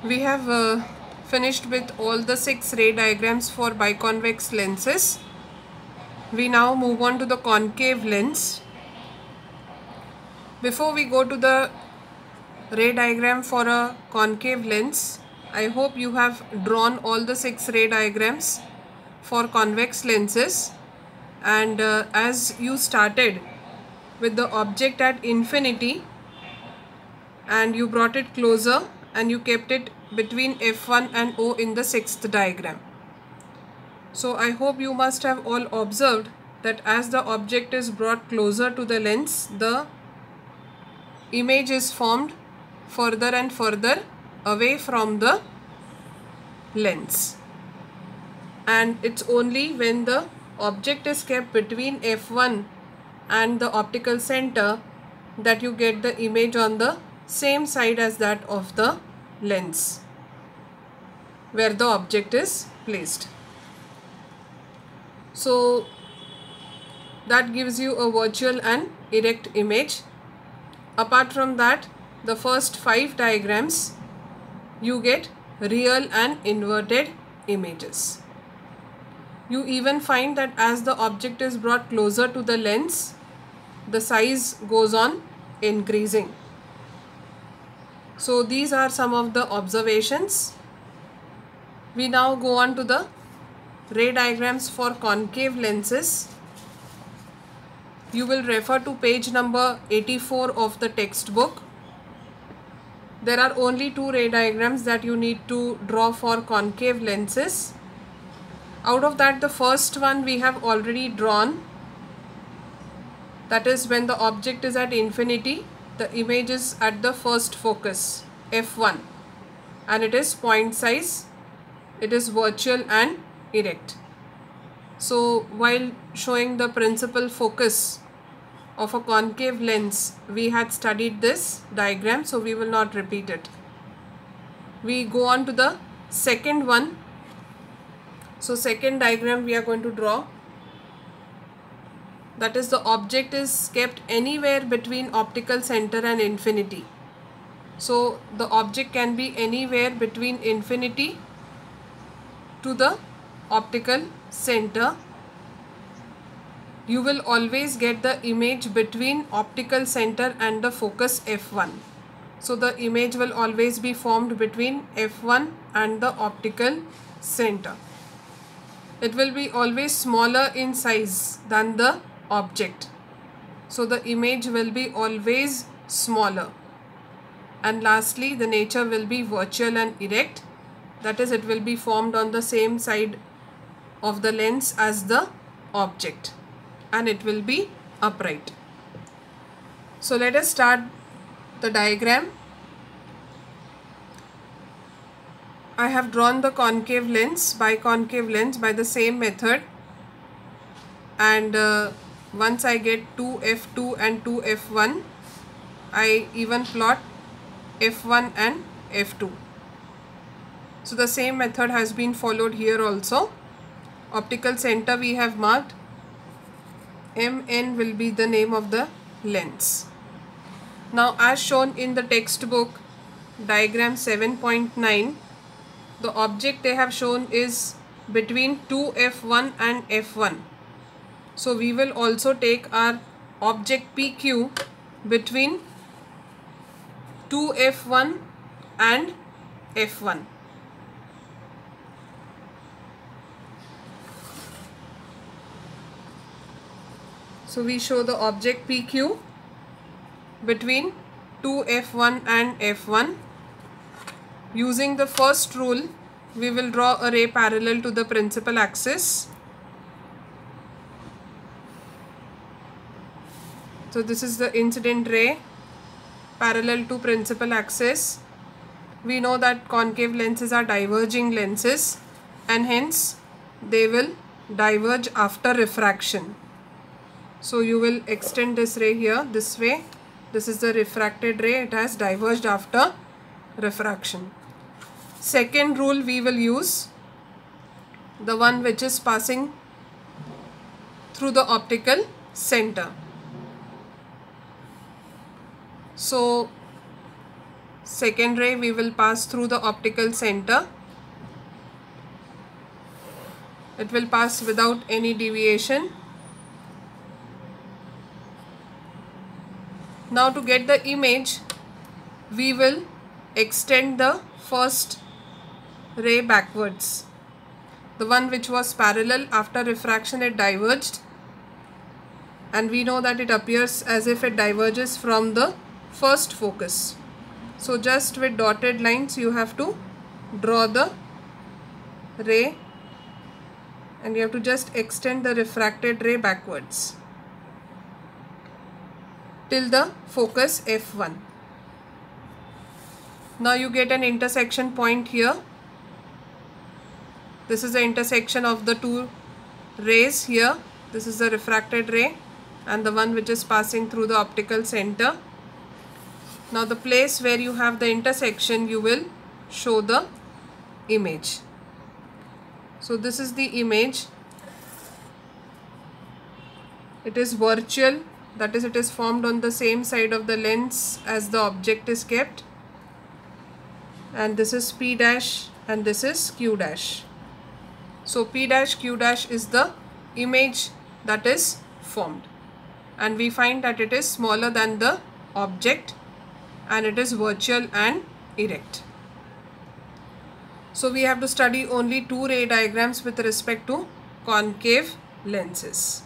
We have finished with all the 6 ray diagrams for biconvex lenses. We now move on to the concave lens. Before we go to the ray diagram for a concave lens, I hope you have drawn all the 6 ray diagrams for convex lenses, and as you started with the object at infinity and you brought it closer and you kept it between F1 and O in the 6th diagram. So I hope you must have all observed that as the object is brought closer to the lens, the image is formed further and further away from the lens. And it's only when the object is kept between F1 and the optical center that you get the image on the same side as that of the lens where the object is placed. So that gives you a virtual and erect image. Apart from that, the first 5 diagrams you get real and inverted images. You even find that as the object is brought closer to the lens, the size goes on increasing. So these are some of the observations. We now go on to the ray diagrams for concave lenses. You will refer to page number 84 of the textbook. There are only 2 ray diagrams that you need to draw for concave lenses. Out of that, the first one we have already drawn. That is when the object is at infinity, the image is at the first focus, F1, and it is point size, it is virtual and erect. So while showing the principal focus of a concave lens, we had studied this diagram, so we will not repeat it. We go on to the second one. So second diagram we are going to draw. That is, the object is kept anywhere between optical center and infinity. So the object can be anywhere between infinity to the optical center. You will always get the image between optical center and the focus F1. So the image will always be formed between F1 and the optical center. It will be always smaller in size than the object. So the image will be always smaller. And lastly, the nature will be virtual and erect. That is, it will be formed on the same side of the lens as the object, and it will be upright. So let us start the diagram. I have drawn the concave lens, biconcave lens, by the same method, and once I get 2F2 and 2F1, I even plot F1 and F2. So the same method has been followed here also. Optical center we have marked. MN will be the name of the lens. Now, as shown in the textbook diagram 7.9, the object they have shown is between 2F1 and F1. So we will also take our object PQ between 2F1 and F1. So we show the object PQ between 2F1 and F1. Using the first rule, we will draw a ray parallel to the principal axis. So this is the incident ray parallel to principal axis. We know that concave lenses are diverging lenses, and hence they will diverge after refraction. So you will extend this ray here this way. This is the refracted ray. It has diverged after refraction. Second rule we will use, the one which is passing through the optical center. So second ray we will pass through the optical center. It will pass without any deviation. Now to get the image, we will extend the first ray backwards. The one which was parallel, after refraction it diverged, and we know that it appears as if it diverges from the first focus. So just with dotted lines you have to draw the ray, and you have to just extend the refracted ray backwards till the focus F1. Now you get an intersection point here. This is the intersection of the two rays here. This is the refracted ray and the one which is passing through the optical center. Now the place where you have the intersection, you will show the image. So this is the image. It is virtual, that is, it is formed on the same side of the lens as the object is kept. And this is P dash and this is Q dash. So P dash Q dash is the image that is formed, and we find that it is smaller than the object and it is virtual and erect. So we have to study only two ray diagrams with respect to concave lenses.